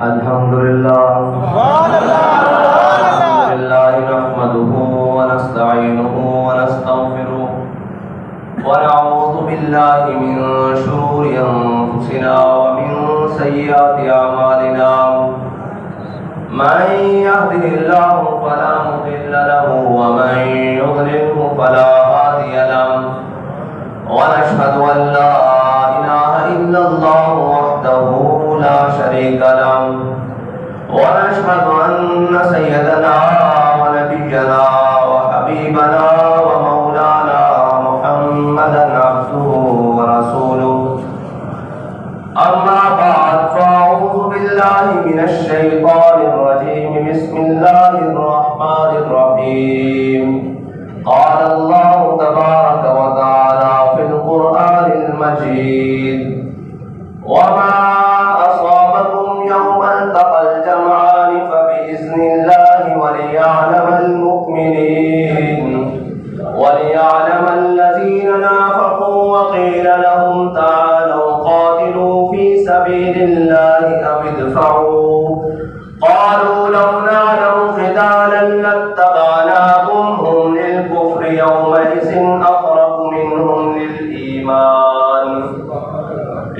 अल्हम्दुलिल्लाह नहमदुहु व नस्तईनुहु व नस्तगफिरुह व नऊज़ु बिल्लाहि मिन शुरूरि अंफुसिना व मिन सय्यिआति अमालिना मन यहदिहिल्लाहु फला मुदिल्ल लहु व मन युद्लिलहु फला हादिय लहु व नशहदु अन ला इलाहा इल्लल्लाहु वहदहु ला शरीका लहु व नशहदु अन्न सय्यदना व नबिय्यना व हबीबना व मौलाना मुहम्मदन अब्दुहु व रसूलुहु अम्मा बाद फ़अऊज़ु बिल्लाहि मिनश शैतानिर रजीम बिस्मिल्लाहिर रहमानिर रहीम क़ाल अल्लाहु तबारक व तआला फ़िल क़ुरआनिल मजीद वमा असाबकुम यौमल तक़ल जमआनि फ़बिइज़्निल्लाहि वलियअलमल मुमिनीन वलियअलमल लज़ीना नाफ़क़ू व क़ील लहुम तालू क़ातिलू फ़ी सबीलिल्लाहि अव इदफ़ऊ क़ालू लौ नअलमु क़ितालन लत्तबअनाकुम हुम लिल-कुफ़्रि यौमइज़िन अक़रबु मिनहुम लिल-ईमान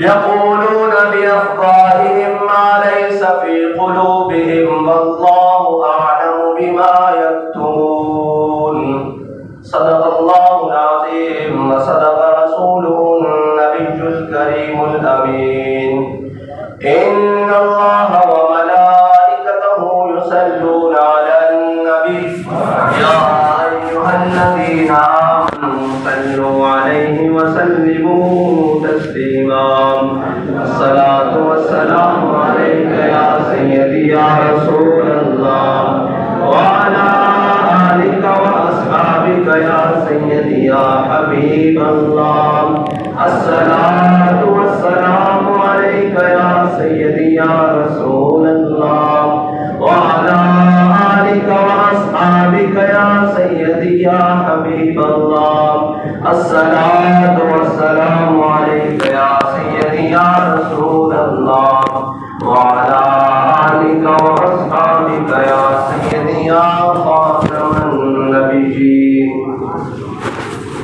यक़ूलून बिअफ़वाहिहिम मा लैस फ़ी क़ुलूबिहिम वल्लाहु अअलमु बिमा यक्तुमून सदक़ल्लाहुल अज़ीम व सदक़ रसूलुहुन नबियुल करीमुल अमीन इन्नल्लाह व मलाइकतहु युसल्लूना अलन नबी या अय्युहल्लज़ीना आमनू सल्लू अलैहि व सल्लिमू तस्लीमा अस्सलातु वस्सलामु अलैका या सय्यदी या रसूलल्लाह व अला आलिका व अस्हाबिका या सय्यदी या हबीबल्लाह अस्सलातु वस्सलामु अलैका या सय्यदी या रसूलल्लाह व अला आलिका व अस्हाबिका या सय्यदी या हबीबल्लाह अस्सलातु वस्सलामु अलैका या सय्यदी या रसूलल्लाह व अला आलिका व अस्हाबिका या सय्यदी या खातमन नबिय्यीन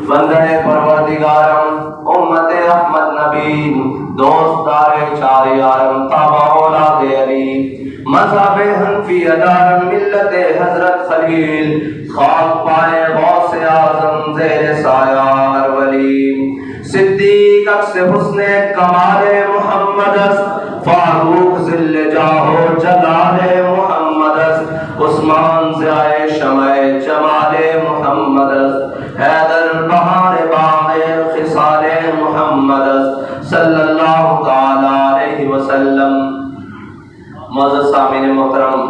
बंदे परवरदिगारम उम्मते अहमद नबीन दोस्तारे चारे आलम ताबा औलादे अली मज़हबे हनफी अदारम मिल्लते हजरत खलील खाक पाए गौसे आज़म ज़ेरे साया हर वली सिद्दीक अक्स हुस्ने कमाले मुहम्मदस फारूक ज़िल्ले जाहो जलाले मुहम्मदस उस्मान ज़ाए शमए जमाले मुहम्मदस हैदर बहार बाग़े खिसाले मुहम्मदस सल्लल्लाहु ताला अलैहि वसल्लम। मुअज़्ज़ज़ सामीन मोहतरम,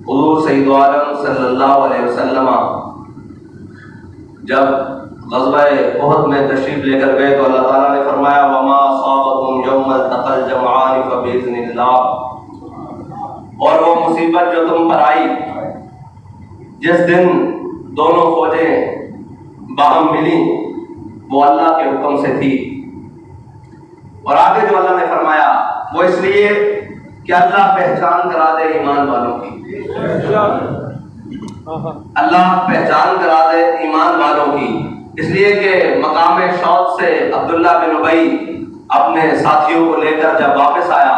हुज़ूर सय्यिद आलम सल्लल्लाहु अलैहि वसल्लम जब ग़ज़वा-ए उहद में तशरीफ लेकर गए तो अल्लाह ताला ने फरमाया वमा असाबकुम यौमल तक़ल जमआनि फ़बिइज़्निल्लाह, और वो मुसीबत जो तुम पर आई जिस दिन दोनों फौजें बाहम मिली वो अल्लाह के हुक्म से थी। और आगे जो अल्लाह ने फरमाया वो इसलिए कि अल्लाह पहचान करा दे ईमान वालों की, अल्लाह पहचान करा दे ईमान वालों की, इसलिए कि मकाम शौक़ से अब्दुल्ला बिन उबई अपने साथियों को लेकर जब वापस आया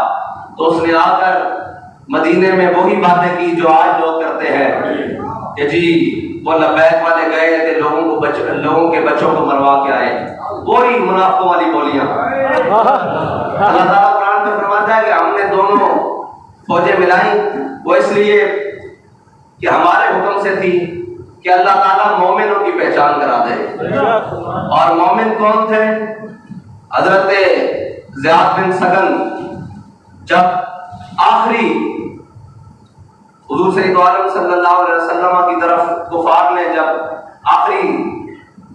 तो उसने आकर मदीने में वही बातें की जो आज लोग करते हैं कि जी वो लब्बैक वाले गए थे लोगों के बच्चों को मरवा के आए, वही मुनाफिकों वाली बोलियां। अल्लाह ताला कुरान में फरमाता है कि हमने दोनों फौजें मिलाई वो इसलिए कि हमारे हुक्म से थी कि अल्लाह ताला मोमिनों की पहचान करा दे। और मोमिन कौन थे? हजरत ज़ियाद बिन सगन जब आखिरी हुज़ूर सय्यिद आलम सल्लल्लाहु अलैहि वसल्लम की तरफ कुफार ने जब आखिरी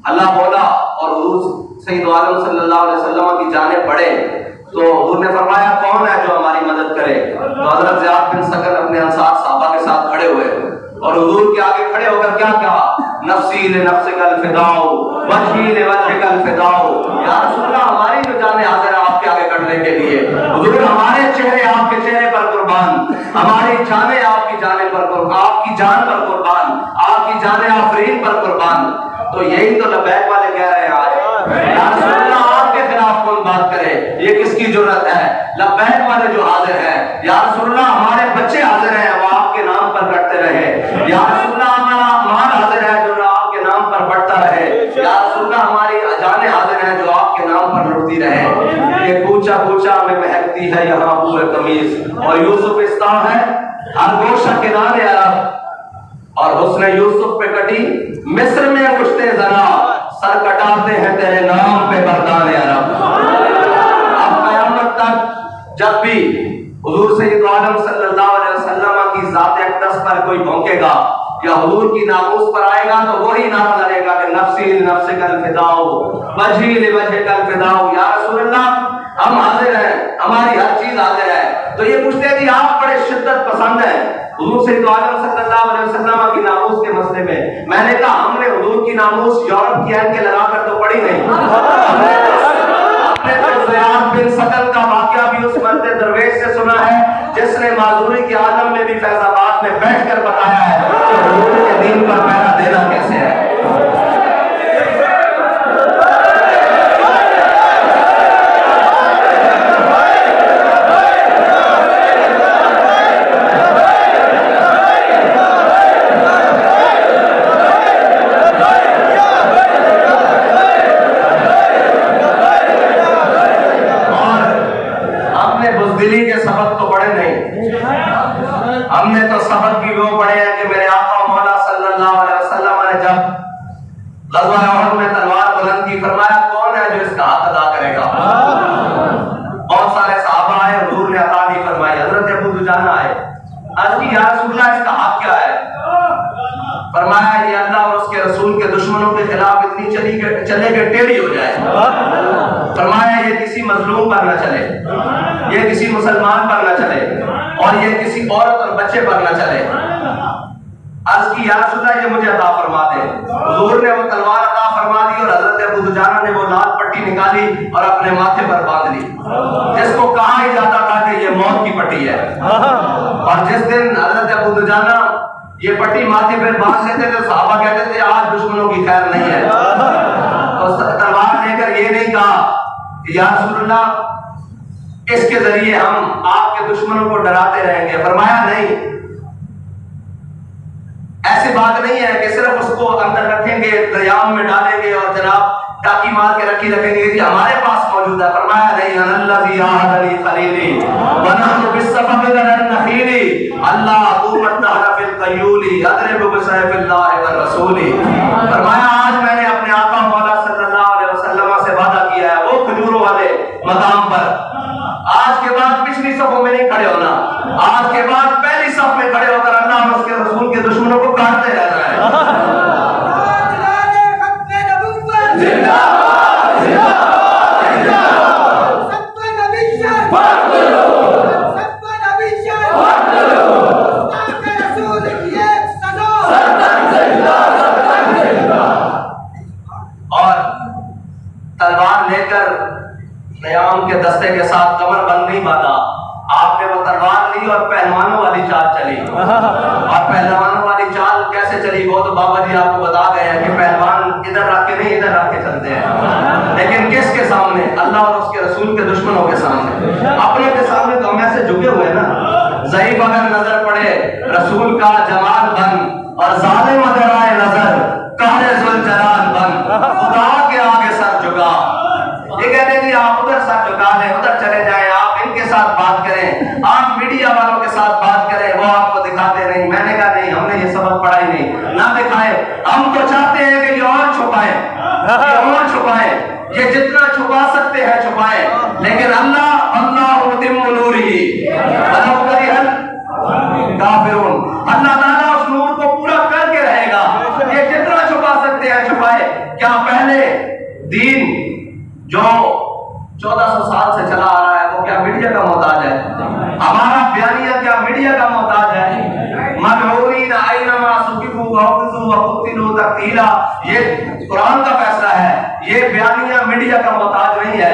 हल्ला बोला और हुज़ूर सय्यिद आलम सल्लल्लाहु अलैहि वसल्लम की जाने पड़े तो हुज़ूर ने फरमाया कौन है जो हमारी मदद करे? तो हजरत ज़ियाद बिन सकन अपने अंसार साहबा के साथ खड़े हुए और हुज़ूर के आगे खड़े होकर क्या कहा? नफ्सी लिनफ्सिकल फिदाउ वजही लिवजहिकल फिदाउ ईमान। तो यही तो लब्बैक वाले कह रहे हैं आज, या रसूल अल्लाह आपके खिलाफ कौन बात करे, ये किसकी जुर्रत है। लब्बैक वाले जो हाजिर हैं, या रसूल अल्लाह हमारे बच्चे हाजिर हैं वो आपके नाम पर करते रहे, या रसूल अल्लाह हमारा माल हाजिर है जो आपके नाम पर बढ़ता रहे, या रसूल अल्लाह हमारी जानें हाजिर हैं जो आपके नाम पर लुटती रहे। ये पूछा पूछा में महकती है यहाँ पूरे कमीज, और यूसुफ इस्ता है हर गोशा किनारे अरब, और हुस्न यूसुफ पे कटी मिस्र में अंगुश्ते जरा, सर कटाते हैं तेरे नाम पे बरदाने अरब। अब कयामत तक जब भी हुजूर सैयद आलम सल्लल्लाहु अलैहि वसल्लम की जात अक़दस पर कोई भौंकेगा या हुजूर की नामूस पर आएगा तो वही नारा लड़ेगा कि नफ्सी नफ्सिकल फिदाओ वजही लिवजहिकल फिदाओ। या रसूल अल्लाह हम हाजिर हैं, हमारी हर चीज हाजिर है। तो ये पूछते हैं कि आप बड़े शिद्दत पसंद हैं हुजूर सैयद आलम सल्लल्लाहु अलैहि वसल्लम की नामूस के मसले में। मैंने कहा हमने हुजूर की नामूस यूरोप की एंड के लगाकर तो पढ़ी नहीं, हमने तो ज़ियाद बिन सकल का वाकया भी उस मर्द दरवेश से सुना है जिसने माजूरी के आलम में भी फैजाबाद में बैठकर बताया है कि हुजूर के दीन पर पहरा देना कैसे है। दिली के सबक तो पढ़े नहीं, हमने तो सबक भी वो पढ़े हैं कि मेरे आका मौला सल्लल्लाहु अलैहि वसल्लम ने जब ग़ज़वा उहद में तलवार बुलंद की फरमाया कौन है जो इसका हक अदा करेगा। बहुत सारे सहाबा आए, हुजूर ने अता नहीं फरमाई। हजरत अबू दुजाना आए, अर्ज़ की या रसूल अल्लाह इसका हक क्या है। फरमाया ये अल्लाह और उसके रसूल के दुश्मनों के खिलाफ इतनी चले के टेढ़ी हो जाए। फरमाया ये किसी मजलूम पर न चले, ये किसी मुसलमान पर न चले, और ये किसी औरत और बच्चे पर न चले। अर्ज़ की या रसूल अल्लाह ये मुझे अता फरमा दे। हुजूर ने वो तलवार अता फरमा दी और हजरत अबू दुजाना ने वो लाल पट्टी निकाली और अपने माथे पर बांध ली, जिसको कहा ही जाता था कि ये मौत की पट्टी है। और जिस दिन हजरत अबू दुजाना ये पट्टी माथे पर बांध लेते थे सहाबा कहते थे आज दुश्मनों की खैर नहीं है। तो तलवार लेकर ये नहीं कहा कि या रसूल अल्लाह इसके जरिए हम आपके दुश्मनों को डराते रहेंगे। फरमाया नहीं, ऐसी बात नहीं है कि सिर्फ उसको अंदर रखेंगे, दरियाम में डालेंगे और जनाब टाकी मार के रखी रखेंगे कि हमारे पास मौजूद है। फरमाया नहीं, अनल्लज़ी आहदनी खलीली व नहनु बिस्सफ़फ़ि नखीली अल्लाह तुमतहना फिल क़य्यूली अदरिबु बिसैफिल्लाहि व रसूली। फरमाया आज मैंने अपने आका मौला सल्लल्लाहु अलैहि वसल्लम से वादा किया है वो खजूरों वाले मकाम पर आज के बाद पिछली सफों में नहीं खड़े होना, आज के बाद पहली सफ में खड़े होकर अल्लाह और उसके रसूल के दुश्मनों को काटते रहना है। और तलवार लेकर क़याम के दस्ते के साथ कमर बंद नहीं बांधा, आपने वो तलवार ली और पहलवानों वाली चाल चली। और पहलवानों वाली चाल कैसे चली वो तो बाबा जी आपको बता गए हैं कि पहलवान इधर रख के नहीं इधर रख के चलते हैं, लेकिन किसके सामने? अल्लाह और उसके रसूल के दुश्मनों के सामने। अपनों के सामने तो हम ऐसे झुके हुए ना, ज़ईफ़ अगर नजर पड़े रसूल का जमाल बन और ज़ालिम अगर आए नजर कहरे ज़ुल जलाल बन, खुदा के आगे सर झुका। ये कहते हैं कि आप उधर सर झुका लें, उधर चले जाएं, आप इनके साथ बात करें, आप मीडिया वालों के साथ बात करें, वो आपको दिखाते नहीं। मैंने कहा नहीं, हमने ये सबक पढ़ा ही नहीं, ना दिखाए। हम तो चाहते हैं कि ये और छुपाएं, ये और छुपाएं, ये जितना छुपा सकते हैं छुपाएं, लेकिन अल्लाह अल्लाह मुतिम्मु नूरिही वलौ करिहल काफिरून, अल्लाह ताला उस नूर को पूरा करके रहेगा। ये जितना छुपा सकते हैं छुपाए। क्या पहले दीन जो 1400 साल से चला आ रहा है वो क्या मीडिया का मोहताज है? हमारा बयानिया क्या मीडिया का मोहताज है? मलऊनीन ऐनमा सुकिफू वहुज़ू वक़ुतिलू तक़तीला, ये कुरान का फैसला है, ये बयानिया मीडिया का मोहताज नहीं है।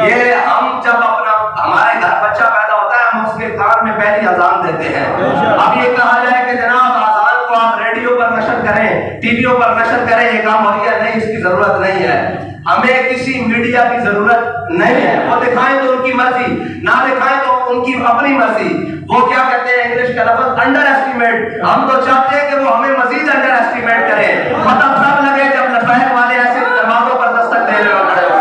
ये हम जब अपना हमारे घर बच्चा पैदा होता है हम उसके कान में पहली अजान देते हैं। अब ये कहा जाए कि जनाब अजान को आप रेडियो पर नशर करें टीवियों पर नशर करें ये काम हो गया, नहीं, इसकी जरूरत नहीं है। हमें किसी मीडिया की जरूरत नहीं है। वो दिखाएं तो उनकी मर्जी, ना दिखाएं तो उनकी अपनी मर्जी। वो क्या कहते हैं इंग्लिश का लफ्ज अंडर एस्टिमेट, हम तो चाहते हैं कि वो हमें मजीद अंडर एस्टिमेट करें। पता तब लगे जब लबैक वाले ऐसे दरवाजों पर दस्तक देने में खड़े हो।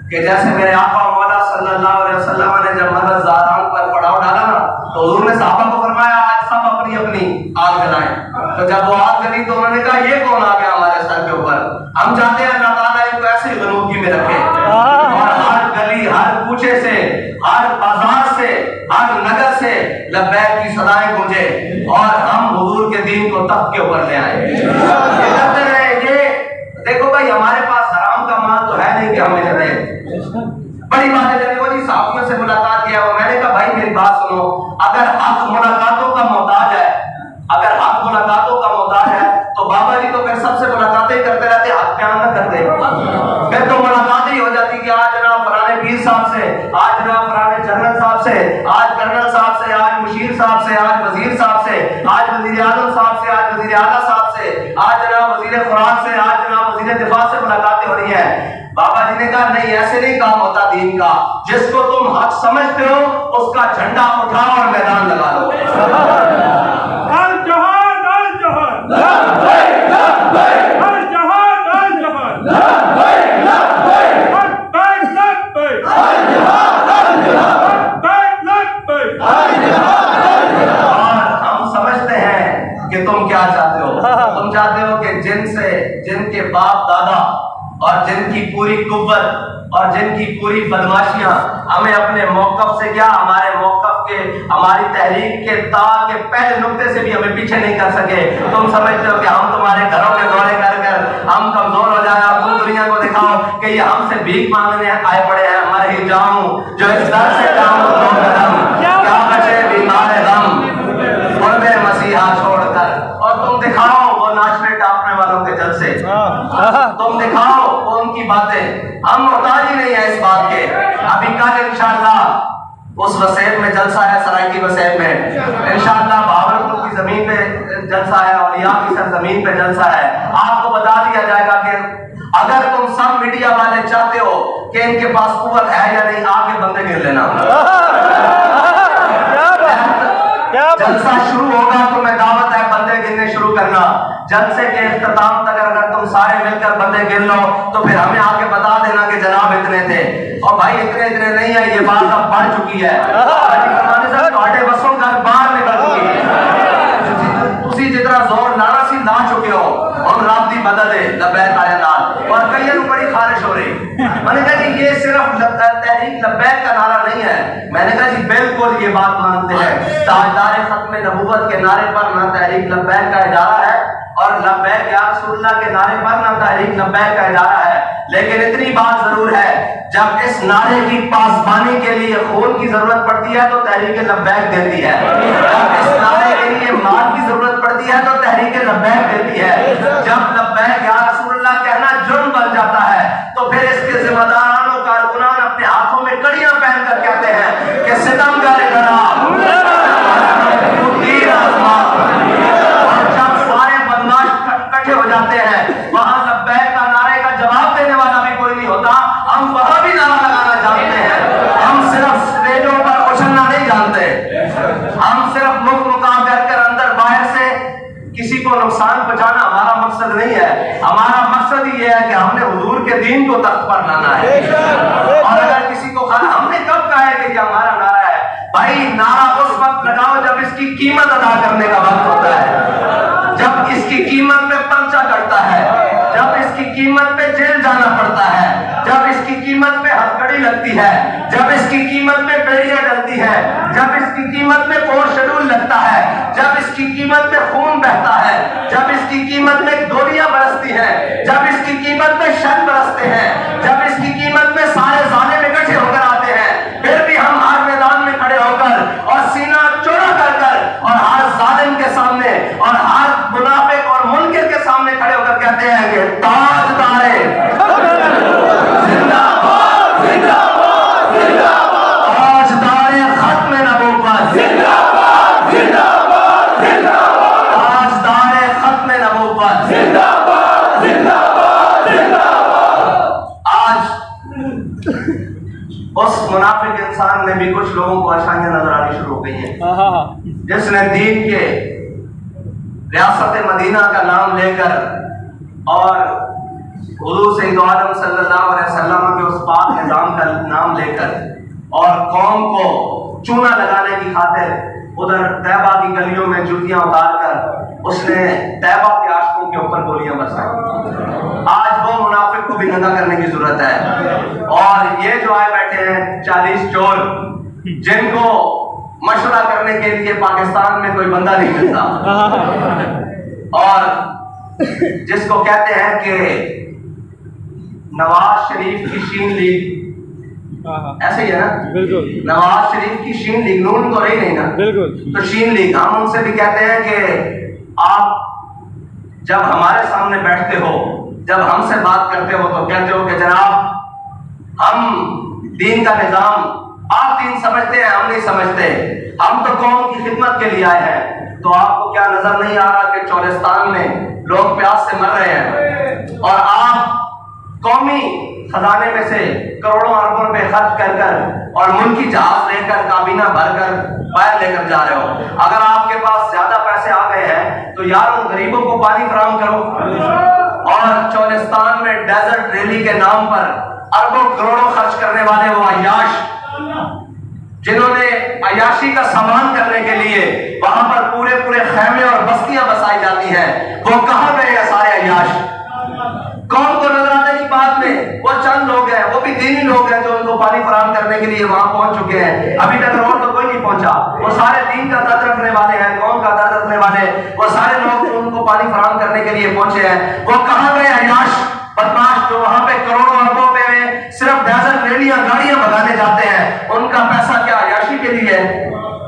कि जैसे मेरे आका मौला सल्लल्लाहु अलैहि वसल्लम ने जब मरहज ज़ारान पर पड़ाव डाला ना, तो हुजूर ने सहाबा को फरमाया आज सब अपनी अपनी आग जलाएं। तो जब वो आग जली तो उन्होंने कहा ये कौन आ गया हमारे सर के ऊपर? हम चाहते हैं अल्लाह ताला इनको ऐसे गनूदगी में रखे और हर गली, हर कूचे से, हर बाजार से, हर नगर से लब्बैक की सदाएं गूंजे और हम हुजूर के दीन को तख्त के ऊपर ले आए। ये करते रहे। ये देखो भाई, हमारे पास हराम का माल तो है नहीं कि हमें दे। बड़ी बात है, जब वो जी साथियों से मुलाकात किया, मैंने कहा भाई मेरी बात सुनो, अगर हक मुलाकातों का मोहताज है, अगर हक मुलाकातों का मोहताज है तो बाबा जी तो फिर सबसे मुलाकातें करते रहते, हक बयान न करते। फिर तो मुलाकात ही हो जाती कि आज जनाब फलाने पीर साहब से, आज जनाब फलाने जनरल साहब से, आज कर्नल साहब से, आज मुशीर साहब से, आज वजीर साहब से, आज वजीर आजम साहब से, आज वजीर आला साहब से, आज जनाब वजीर खुराक से, आज जनाब वजीर दिफा से मुलाकातें हो रही है। बाबा जी ने कहा नहीं, ऐसे नहीं काम होता दीन का। जिसको तुम हक समझते हो उसका झंडा उठाओ और मैदान लगा लो। अल जहाद, अल जहाद, लब्बैक लब्बैक, अल जहाद, अल जहाद, लब्बैक लब्बैक, लब्बैक लब्बैक, अल जहाद, अल जहाद, लब्बैक लब्बैक, अल जहाद, अल जहाद। और हम समझते हैं कि तुम क्या चाहते हो। तुम चाहते हो कि जिनसे, जिनके बाप दादा और जिनकी पूरी कुव्वत और जिनकी पूरी बदमाशियां हमें अपने मौकफ से, क्या हमारे मौकफ के, हमारी तहरीक के तार के पहले नुक्ते से भी हमें पीछे नहीं कर सके। तुम समझते हो कि हम तुम्हारे घरों के दौरे कर कर हम कमजोर हो जाए और तुम दुनिया को दिखाओ कि ये हमसे भीख मांगने आए पड़े हैं। मर ही जाऊं जो इस दर से जाऊं दो कदम, क्या बचे बीमार गम गुर्बे मसीहा छोड़कर। और तुम दिखाओ वो नाचने टापने वालों के जलसे, तुम दिखाओ वो उनकी बातें। हम मोहताज ही नहीं है इस बात के। अभी कल इंशाअल्लाह उस वसैत में जलसा है, सराइकी वसैत में इंशाअल्लाह भावलपुर की जमीन पे जलसा है, औलिया की सरजमीन पे जलसा है। आपको बता दिया जाएगा कि अगर तुम सब मीडिया वाले चाहते हो कि इनके पास कुव्वत है या नहीं, आके बंदे गिन लेना। जलसा शुरू होगा तो मैं दावत है बंदे गिनने शुरू करना। जलसे के इख्तिताम तक अगर तुम सारे मिलकर बंदे गिन लो तो फिर हमें आके बता देना कि जनाब इतने थे। और भाई इतने इतने नहीं है, ये बात अब बढ़ चुकी है। बसों का बाहर निकल चुकी है। तुसी जितना जोर लाना सी ला चुके हो, हम रात दी बदले लब्बैक आया नाल और कई बड़ी खारिश हो रही। मैंने कहा कि ये सिर्फ तहरीक लब्बैक का नारा नहीं है। मैंने कहा जी बिल्कुल ये बात मानते हैं, ताजदार खत्म नबूवत के नारे पर ना तहरीक लब्बैक का इदारा है और लब्बैक या रसूलुल्लाह के नारे पर ना तहरीक लब्बैक का इदारा है। लेकिन इतनी बात जरूर है, जब इस नारे की पासबानी के लिए खून की जरूरत पड़ती है तो तहरीक लब्बैक देती है। जब इस नारे के लिए माल की जरूरत पड़ती है तो तहरीक लब्बैक देती है। जब लब्बैक या रसूलुल्लाह कहना जुर्म बन जाता है तो फिर इसके जिम्मेदारान और कारकुनान अपने हाथों में कड़ियां पहनकर कहते हैं कि सितमगर करा। और जब सारे बदमाश इकट्ठे हो जाते हैं, वहां लब्बैक का नारे का जवाब देने वाला भी कोई नहीं होता। हम वहां भी नारा लगाना जानते हैं। हम सिर्फ स्टेजों पर उछलना नहीं जानते। हम सिर्फ मुख मुकाम कर अंदर बाहर से किसी को नुकसान पहुंचाना हमारा मकसद नहीं है। हमारा मकसद ही यह है कि हमने हुजूर के दीन को तख्त पर लाना है। और अगर किसी को खाना, हमने कब कहा है कि हमारा नारा है? भाई नारा उस वक्त लगाओ जब इसकी कीमत अदा करने का वक्त होता है, जब इसकी कीमत पे पर्चा कटता है, जब इसकी कीमत पे जेल जाना पड़ता है, जब इसकी कीमत पे हथकड़ी लगती है, जब इसकी कीमत पे बेड़ियां डलती है, जब इसकी कीमत पे फोर्स शेड्यूल लगता है, जब इसकी कीमत पे खून बहता है, जब इसकी कीमत में गोलियां बरसती हैं, जब इसकी कीमत में शर बरसते हैं, जब इसकी कीमत में सारे जालिम इकट्ठे होकर आते हैं, फिर भी हम जिसने दीन के रियासत मदीना का नाम लेकर और हुजूर सैयद आलम सल्लल्लाहु अलैहि वसल्लम के उस पाक निज़ाम का नाम लेकर और कौम को चूना लगाने की खातिर उधर तैबा की गलियों में जुतियां उतारकर उसने तैबा के आशिकों के ऊपर गोलियां बरसाई। आज वो मुनाफिक को भी नंगा करने की जरूरत है। और ये जो आए बैठे हैं 40 चोर, जिनको मशवरा करने के लिए पाकिस्तान में कोई बंदा नहीं मिलता, और जिसको कहते हैं कि नवाज शरीफ की शीन लीग, ऐसे ही है ना, बिल्कुल। नवाज शरीफ की शीन लीग, नून तो रही नहीं ना, बिल्कुल। तो शीन लीग। हम उनसे भी कहते हैं कि आप जब हमारे सामने बैठते हो, जब हमसे बात करते हो, तो कहते हो कि जनाब हम दीन का निजाम, आप दीन समझते हैं, हम नहीं समझते, हम तो कौम की खिदमत के लिए आए हैं। तो आपको क्या नजर नहीं आ रहा कि चौलिस्तान में लोग प्यास से मर रहे हैं और आप कौमी खजाने में से करोड़ों अरबों रुपए खर्च कर कर और मुल्की जहाज लेकर, काबीना भरकर पैर लेकर जा रहे हो। अगर आपके पास ज्यादा पैसे आ गए हैं तो यार उन गरीबों को पानी फराहम करो। और चौलिस्तान में डेजर्ट रैली के नाम पर अरबों करोड़ों खर्च करने वाले वो अय्याश, जिन्होंने अय्याशी का सामान करने के लिए वहां पर पूरे पूरे खैमे और बस्तियां बसाई जाती हैं, वो कहां गए हैं सारे अय्याश? कौन को नजर आने की बात में वो चंद लोग हैं, वो भी दीनी लोग हैं, जो उनको पानी फराहम करने के लिए वहां पहुंच चुके हैं। अभी तक और तो कोई नहीं पहुंचा। वो सारे दीन का दर्द रखने वाले हैं, कौम का दर्द रखने वाले, वो सारे लोग जो उनको पानी फराहम करने के लिए पहुंचे हैं, वो कहां गए अय्याश बदमाश, जो वहां पे करोड़ों अरबों रुपए में सिर्फ डेजर्ट रैलियां, गाड़ियां भगाने जाते हैं? उनका पैसा क्या अय्याशी के लिए है?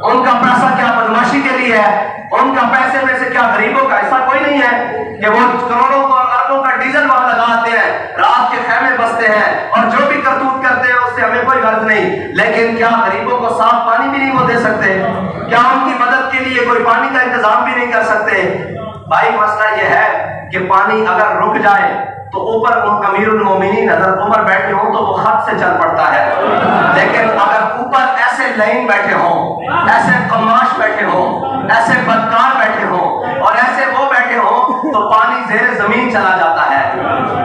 उनका पैसा क्या बदमाशी के लिए है? उनका पैसे में से क्या गरीबों का ऐसा कोई नहीं है कि वो करोड़ों को अरबों का डीजल वहां लगाते हैं, रात के खैमे बसते हैं और जो भी करतूत करते हैं उससे हमें कोई गर्ज नहीं। लेकिन क्या गरीबों को साफ पानी भी नहीं वो दे सकते? क्या उनकी मदद के लिए कोई पानी का इंतजाम भी नहीं कर सकते? भाई मसला यह है कि पानी अगर रुक जाए तो ऊपर अमीरुल मोमिनीन हज़रत उमर बैठे हो तो वो खत से चल पड़ता है। लेकिन अगर ऊपर ऐसे लाइन बैठे हो, ऐसे कमाश बैठे हो, ऐसे बदकार बैठे हो और ऐसे वो बैठे हो तो पानी ज़ेरे जमीन चला जाता है।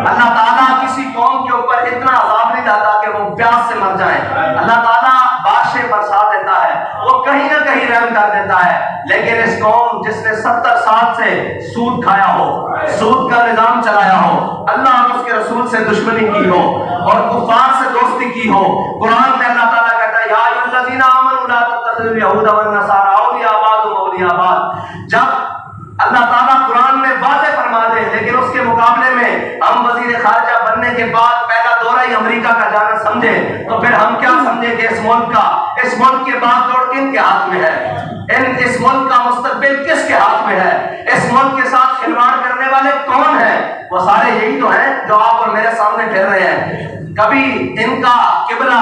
अल्लाह ताला किसी कौम के ऊपर इतना अज़ाब नहीं डालता कि वो प्यास से मर जाए। अल्लाह ताला बारिशें बरसा देता है, वो कहीं ना कहीं रहम कर देता है। लेकिन इस कौम जिसने 70 साल से सूद खाया हो, सूद का निजाम चलाया हो, अल्लाह और उसके रसूल से दुश्मनी की हो और कुफार से दोस्ती की हो, कुरान में अल्लाह ताला कहता है या अय्युहल्लज़ीना आमनू ला तत्तखिज़ुल यहूदा वन नसारा औलिया बादुहुम औलिया बाद। जब अल्लाह ताला कुरान में वाज़ेह फरमा दे, लेकिन उसके मुकाबले में हम वजीर खारजा बनने के बाद पहला दौरा ही अमेरिका का जाना समझे, तो फिर हम क्या समझे कि इस मुल्क के बागडोर किन के हाथ में है? इस मुल्क का मुस्तकबिल किसके हाथ में है? इस मुल्क के साथ खिलवाड़ करने वाले कौन है? वो सारे यही तो हैं जो आप और मेरे सामने फिर रहे हैं। कभी इनका किबला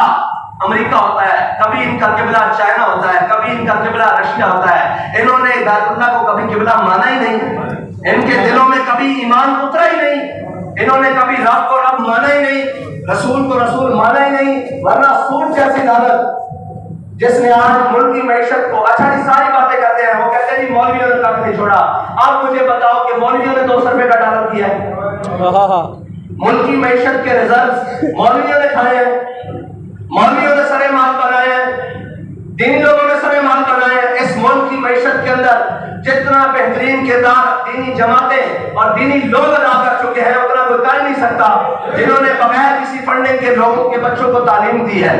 अमेरिका होता है, कभी इनका किबला चाइना होता है, कभी इनका किबला रशिया होता है। इन्होंने बैतुल्लाह को कभी किबला माना ही नहीं, इनके दिलों में कभी ईमान उतरा ही नहीं, इन्होंने कभी रब को रब माना ही नहीं, रसूल को रसूल माना ही नहीं। वरना सूद जैसी लानत जिसने आज मुल्क की मैशत को, अच्छा जी सारी बातें करते हैं, वो कहते हैं जी मौलवियों ने कभी नहीं छोड़ा। आप मुझे बताओ कि मौलवियों ने 200 रुपए का डॉलर किया है? मुल्क की मैशत के रिजल्ट मौलवियों ने खाए हैं, मौलवियों ने सरे माल बनाए हैं, दीनी लोगों ने सरे माल बनाए हैं। इस मुल्क की मैशत के अंदर जितना बेहतरीन किरदार दीनी जमातें और दीनी लोग अदा कर चुके हैं उतना कोई कर नहीं सकता, जिन्होंने बगैर किसी फंडिंग के लोगों के बच्चों को तालीम दी है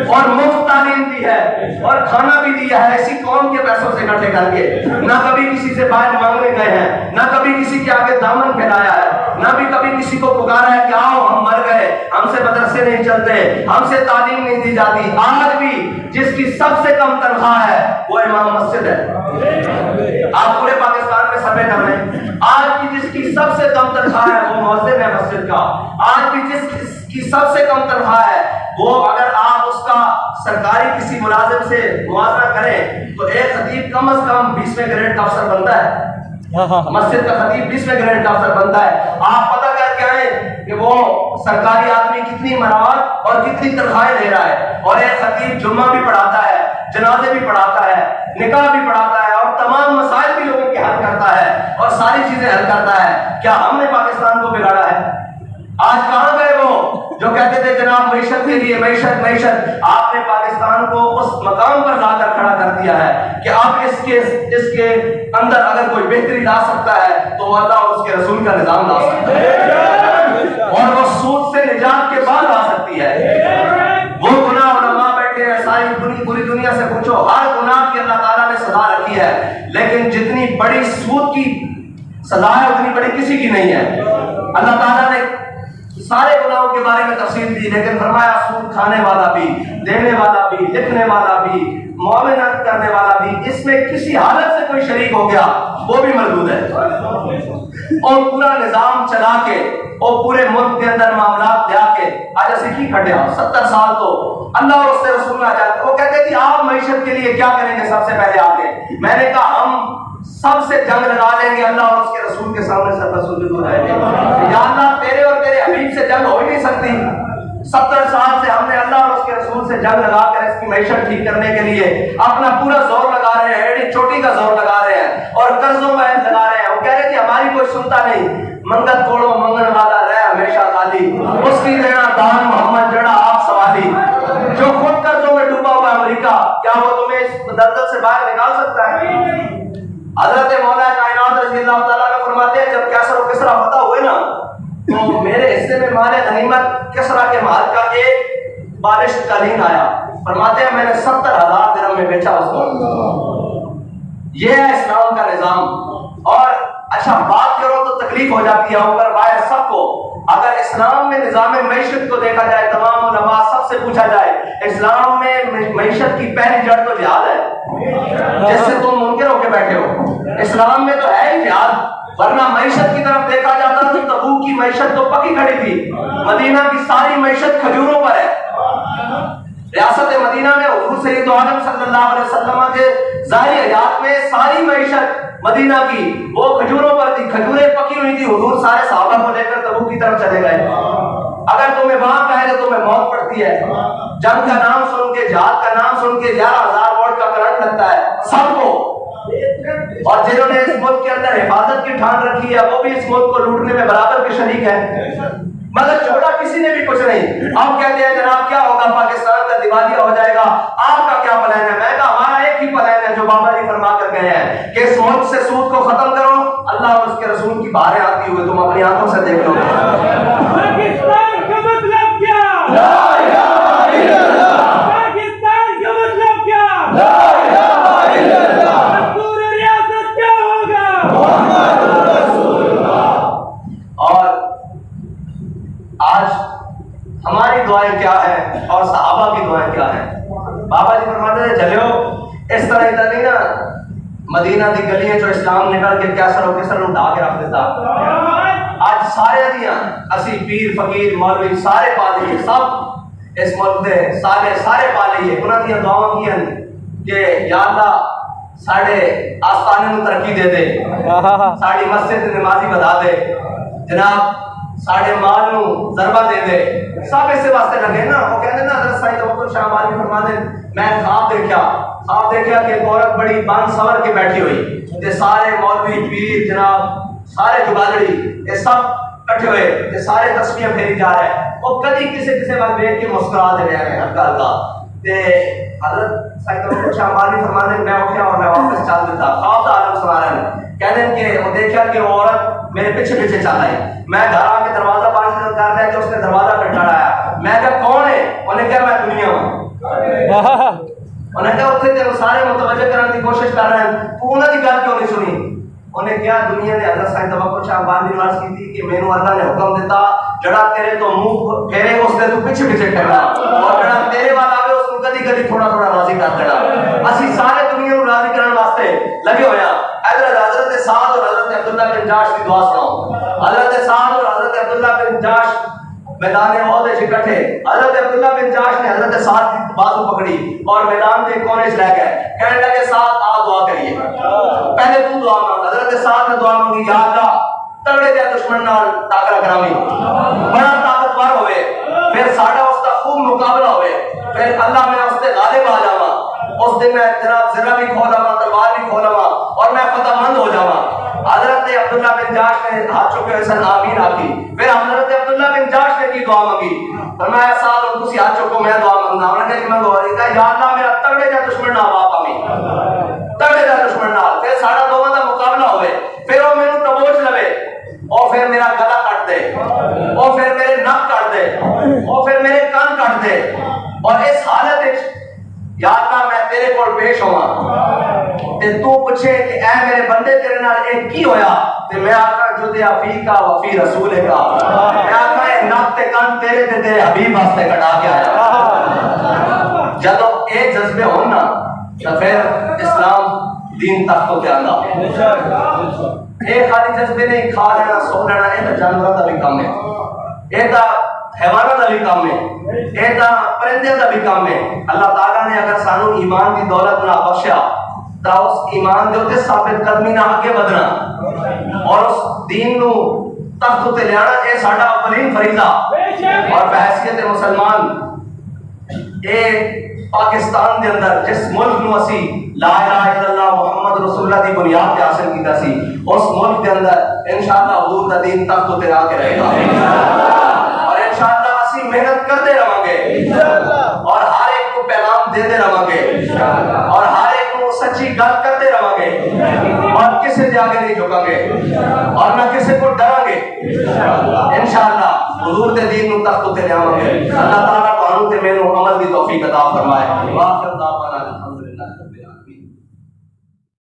और मुफ्त तालीम दी है और खाना भी दिया है इसी कौम के पैसों से इकट्ठे करके। ना कभी किसी से बात मांगने गए हैं, ना कभी किसी के आगे दामन फैलाया है, ना भी कभी किसी को पुकारा है कि आओ हम मर गए, हमसे मदरसे नहीं चलते, हमसे तालीम नहीं दी जाती। आज भी जिसकी सबसे कम तनख्वाह है वो इमाम मस्जिद है। आप पूरे पाकिस्तान में सर्वे कर लें, आज भी जिसकी सबसे कम तनख्वाह है वो मुअज्जिन है मस्जिद का। आज भी जिसकी सबसे कम तनख्वाह है वो, अगर आप उसका सरकारी किसी मुलाजिम से मुआवजा करें तो एक खतीब कम से कम 20वें ग्रेड का अफसर बनता है। मस्जिद का खतीब 20वें ग्रेड का अफसर बनता है। आप पता करके आए कि वो सरकारी आदमी कितनी मराहत और कितनी तनख्वाहें ले रहा है। और एक खतीब जुम्मा भी पढ़ाता है, जनाजे भी पढ़ाता है, निकाह भी पढ़ाता है और तमाम मसाइल भी लोगों के हल करता है और सारी चीजें हल करता है। क्या हमने पाकिस्तान को बिगाड़ा है? आज कहां गए वो जो कहते थे जनाब मैशत के लिए मैशत मैशत? आपने पाकिस्तान को उस मकाम पर लाकर खड़ा कर दिया है कि आप इसके अंदर अगर कोई बेहतरी ला सकता है तो अल्लाह और उसके रसूल का निजाम ला सकता है और वो सूद से निजात के बाद आ सकती है। वो गुनाह उलमा बैठे हैं, सारी पूरी दुनिया से पूछो, हर गुनाह की अल्लाह ताला ने सजा रखी है, लेकिन जितनी बड़ी सूद की सजा है उतनी बड़ी किसी की नहीं है। अल्लाह ताला ने सारे गुनाहों के बारे में तफसील दी, लेकिन फरमाया सूद खाने वाला भी, देने वाला भी, लिखने वाला भी, मुआवनत करने वाला भी, इसमें किसी हालत से कोई शरीक हो गया वो भी मरदूद है। और पूरा निजाम चला के और पूरे मुल्क के अंदर मामला ले आके आज ऐसे की खड़े हो 70 साल तो अल्लाह और उसके रसूल आ जाते। वो कहते थे आप मैशत के लिए क्या करेंगे? सबसे पहले आके मैंने कहा हम सबसे जंग लगा लेंगे, अल्लाह और उसके रसूल के सामने सर पर सुजूद हो जाएंगे। या अल्लाह तेरे और तेरे हबीब से जंग हो ही नहीं सकती। 70 साल से हमने अल्लाह और उसके रसूल से जंग लगाकर इसकी मैशत ठीक करने के लिए अपना पूरा जोर लगा रहे हैं, एड़ी चोटी का जोर लगा रहे हैं और कर्जों में लगा रहे हैं। वो कह रहे थे हमारी कोई सुनता नहीं, मंगत तोड़ो मंगन वाला रहे हमेशा खाली, उसकी देना दान मोहम्मद जड़ा आप सवाली। जो खुद कर्जों में डूबा हुआ अमेरिका, क्या वो तुम्हें इस दलदल से बाहर निकाल सकता है? हजरत मौला कायनात रज़ी अल्लाह ताला ने फरमाते हैं जब कैसर और किसरा फतह हुए ना तो मेरे हिस्से में माले गनीमत किसरा के माल का एक बारिश कालीन आया। फरमाते हैं मैंने 70,000 दिरहम में बेचा उसको। ये है इस्लाम का निजाम। और अच्छा बात करो तो तकलीफ हो जाती है ऊपर बाहर सबको। अगर इस्लाम में निजाम मैशत को देखा जाए, तमाम उलमा सबसे पूछा जाए, इस्लाम में मैशत की पहली जड़ तो जिहाद है, जिससे तुम मुनकिर होके बैठे हो। इस्लाम में तो है ही जिहाद, वरना मैशत की तरफ देखा जाता तो तबूक की मैशत तो पकी खड़ी थी। मदीना की सारी मैशत खजूरों पर है। रियासत मदीना में हुजूर सैयद आलम सल्लल्लाहु अलैहि वसल्लम के ज़ाहिर हयात में सारी मैशत मदीना की वो खजूरों पर थी, खजूरें पकी हुई थी। हुजूर सारे सहाबा को लेकर तबूक की तरफ चले गए। अगर तुम्हें वहां कहे तो तुम्हें मौत पड़ती है। जंग का नाम सुन के, जिहाद का नाम सुन के 11,000 वोट का करंट लगता है सबको। और जिन्होंने इस मुल्क के अंदर हिफाजत की ठान रखी है वो भी इस मुल्क को लूटने में बराबर के शरीक है। मगर छोड़ा किसी ने भी कुछ नहीं। आप कहते हैं जनाब क्या होगा, पाकिस्तान का दिवालिया हो जाएगा, आपका क्या प्लान है? मैं कहा हमारा एक ही प्लान है जो बाबा जी फरमा कर गए हैं कि इस मुल्क से सूद को खत्म करो। अल्लाह और उसके रसूल की बाहरें आती हुई तुम अपनी आंखों से देख लो। पाकिस्तान का मतलब क्या? ला इलाहा इल्लल्लाह। पाकिस्तान का मतलब क्या? ला इलाहा इल्लल्लाह। पूरी रियासत क्या होगा? मोहम्मद रसूलुल्लाह। और आज हमारी दुआएं क्या है और सहाबा की दुआएं क्या है? बाबा जी फरमाते थे चलो इस तरह इधर नहीं ना मदीना की गलियां जो इस्लाम निकल के कैसर और किसर उठा के रख देता। आज सारे दियां असी पीर फकीर मौलवी सारे पाली सब इस मुल्क दे सारे पाली है। उन्हां दी दुआवां कीयां कि या अल्लाह साडे आस्ताने नु तरक्की दे दे, साडी मस्जिद नमाजी बधा दे, जनाब साढ़े माल नू ज़रबा दे दे। सब इस वास्ते लगे ना। वो कहते ना हज़रत साईं तवक्कुल शाह वाली फरमाते मैं ख्वाब देखा कि एक औरत बड़ी बन सवर के बैठी हुई ते सारे मौलवी पीर जनाब सारे जुगालड़ी ये सब इकट्ठे हुए ते सारे तस्बीहां फेरी जा रहे हैं। वो कभी किसी बात देख के मुस्कुरा दे रहे हैं हल्का हल्का। ते हज़रत साईं तवक्कुल शाह वाली फरमाते मैं उठा और मैं वापस चल देता। ख्वाब दा आलम सवारन कहते कि वो देखा कि वो औरत मेरे पीछे पीछे चल आई। मैं घर आके दरवाजा बंद कर रहा है कि उसने दरवाजा खटखटाया। मैं कहा कौन है? उन्हें कहा मैं दुनिया हूं। उन्हें कहा उसे तेरे सारे मुतवज्जह करने की कोशिश कर रहे हैं, तू उन्हें की गल क्यों नहीं सुनी? उन्हें क्या दुनिया ने हज़रत साईं तवक्कुल शाह वाली अर्ज की थी कि मैनू अल्लाह ने हुक्म दिता जड़ा तेरे तो मुंह फेरे उसने तू पीछे पीछे करना और जड़ा तेरे वाला आवे उसको कदी कदी थोड़ा थोड़ा राजी कर देना। असि सारे दुनिया को राजी करने वास्ते लगे होया। हज़रत साद और हज़रत अब्दुल्ला बिन जाश की दुआ सुनाओ। हज़रत साद और हज़रत अब्दुल्ला बिन जाश मैदान औदे से इकट्ठे। हज़रत अब्दुल्ला बिन जाश ने हज़रत साद की बाजू पकड़ी और मैदान के कोने से ले गए। कहने लगे साद आ दुआ करिए, पहले तू दुआ मांग। हज़रत साद ने दुआ मांगी या अल्लाह तगड़े दे दुश्मन नाल टाकरा करावी, बड़ा ताकतवर होवे, फिर साडा उसका खूब मुकाबला होवे, फिर अल्लाह मैं उसते गालिब आ जावा। उस दिन मैं जनाब जरा भी खोलवा, तलवार भी खोलवा और मैं फतहमंद हो जावा। हजरत अब्दुल्ला बिन जाश ने हाथ चुके सन आमीन आखी। फिर हजरत अब्दुल्ला बिन जाश ने की दुआ मांगी, फरमाया साल और कुछ हाथ चुको मैं दुआ मांगना। उन्होंने कि मैं दुआ दी या अल्लाह मेरा तगड़े जा दुश्मन ना बाप आमी तगड़े जा दुश्मन नाल। फिर साडा दोवां दा मुकाबला होवे, फिर वो मेनू तबोच लवे और फिर मेरा गला काट दे और फिर मेरे नक काट दे और फिर मेरे कान काट दे। और इस हालत विच या अल्लाह मैं तेरे कोल पेश होवां ते तू पूछे कि ऐ मेरे बंदे तेरे नाल एक की होया, ते मैं आखा जुदिया फीका व फी रसूलिका, मैं आखा ए नक ते कान तेरे ते तेरे हबीब वास्ते कटा के आया। जदों ए जज्बे होन ना तो फिर इस्लाम दीन तक तो आंदा। ये खाली जज्बे नहीं, खा लेना सो लेना ये तो जानवरों का भी काम है, ये तो हैवानों का भी काम है, ये तो परिंदे का भी काम है। अल्लाह ताला ने अगर सानू ईमान की दौलत ना बख्शा तो उस ईमान के उत्ते साबित कदमी ना आगे बढ़ना और उस दीन नू तख्त उत्ते लियाना ये साडा अवलीन फरीज़ा। और बहैसियत मुसलमान ए पाकिस्तान के अंदर जिस मुल्क नू असी ला इलाहा इल्लल्लाह मुहम्मद रसूलुल्लाह दी बुनियाद पे हासिल कीता सी, उस मुल्क के अंदर इंशाअल्लाह हुजूर दा दीन तक तो तेरा के रहेगा और इंशाअल्लाह असी मेहनत करते रहांगे और हर एक को पैगाम देते रहांगे और हर एक को सच्ची गल करते रहांगे और किसी के आगे नहीं झुकांगे और ना किसी को डरांगे। इंशाअल्लाह हुजूर दे दीन नू तक तो तेरे आवांगे। अल्लाह ताला तुहानू ते मैनू अमल दी तौफीक अता फरमाए। वाखिर